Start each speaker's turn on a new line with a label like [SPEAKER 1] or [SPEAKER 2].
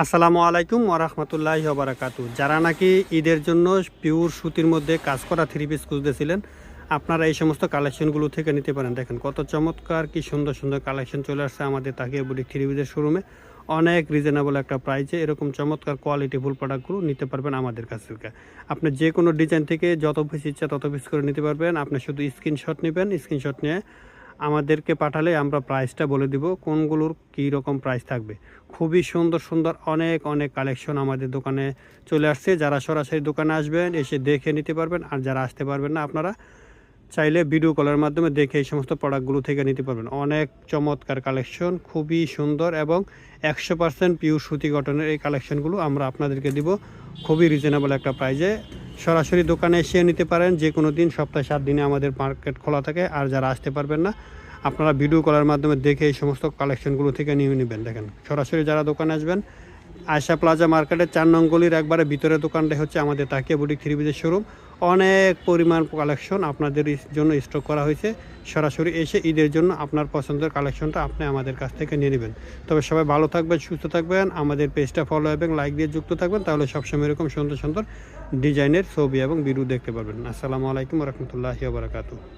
[SPEAKER 1] আসসালামু আলাইকুম ওয়া রাহমাতুল্লাহি ওয়া বারাকাতুহু। যারা নাকি ঈদের জন্য পিওর সুতির মধ্যে কাজ করা থ্রি পিস খুঁজতেছিলেন, আপনারা এই সমস্ত কালেকশনগুলো থেকে নিতে পারেন। দেখেন কত চমৎকার কি সুন্দর সুন্দর কালেকশন চলে আসছে আমাদের তাকিয়া বুটিক থ্রি পিসের শোরুমে। অনেক রিজনেবল একটা প্রাইসে এরকম চমৎকার কোয়ালিটিফুল প্রোডাক্টগুলো নিতে পারবেন আমাদের কাছ থেকে। আপনি যে কোনো ডিজাইন থেকে যত পিস ইচ্ছা তত পিস করে নিতে পারবেন। আপনি শুধু স্ক্রিনশট নেবেন, স্ক্রিনশট নিয়ে আমাদেরকে পাঠালে আমরা প্রাইসটা বলে দিব কোনগুলোর কী রকম প্রাইস থাকবে। খুবই সুন্দর সুন্দর অনেক অনেক কালেকশন আমাদের দোকানে চলে আসছে। যারা সরাসরি দোকানে আসবেন এসে দেখে নিতে পারবেন, আর যারা আসতে পারবেন না আপনারা চাইলে ভিডিও কলের মাধ্যমে দেখে এই সমস্ত প্রোডাক্টগুলো থেকে নিতে পারবেন। অনেক চমৎকার কালেকশন, খুবই সুন্দর এবং 100% পিওর সুতি কটনের এই কালেকশনগুলো আমরা আপনাদেরকে দিব খুবই রিজনেবল একটা প্রাইজে। সরাসরি দোকানে এসে নিতে পারেন, যে কোনো দিন সপ্তাহে 7 দিনে আমাদের মার্কেট খোলা থাকে। আর যারা আসতে পারবেন না আপনারা ভিডিও কলের মাধ্যমে দেখে এই সমস্ত কালেকশনগুলো থেকে নিয়ে নেবেন। দেখেন সরাসরি যারা দোকানে আসবেন, আয়শা প্লাজা মার্কেটের 4 নং গলির একবারে ভিতরে দোকানটা হচ্ছে আমাদের তাকিয়া বুটিক থ্রি পিসের শোরুম। অনেক পরিমাণ কালেকশন আপনাদের জন্য স্টক করা হয়েছে। সরাসরি এসে ঈদের জন্য আপনার পছন্দের কালেকশনটা আপনি আমাদের কাছ থেকে নিয়ে নেবেন। তবে সবাই ভালো থাকবেন, সুস্থ থাকবেন, আমাদের পেজটা ফলো এবং লাইক দিয়ে যুক্ত থাকবেন, তাহলে সবসময় এরকম সুন্দর সুন্দর ডিজাইনের ছবি এবং ভিডিও দেখতে পারবেন। আসসালামু আলাইকুম ওয়া রাহমাতুল্লাহি ওয়া বারাকাতুহু।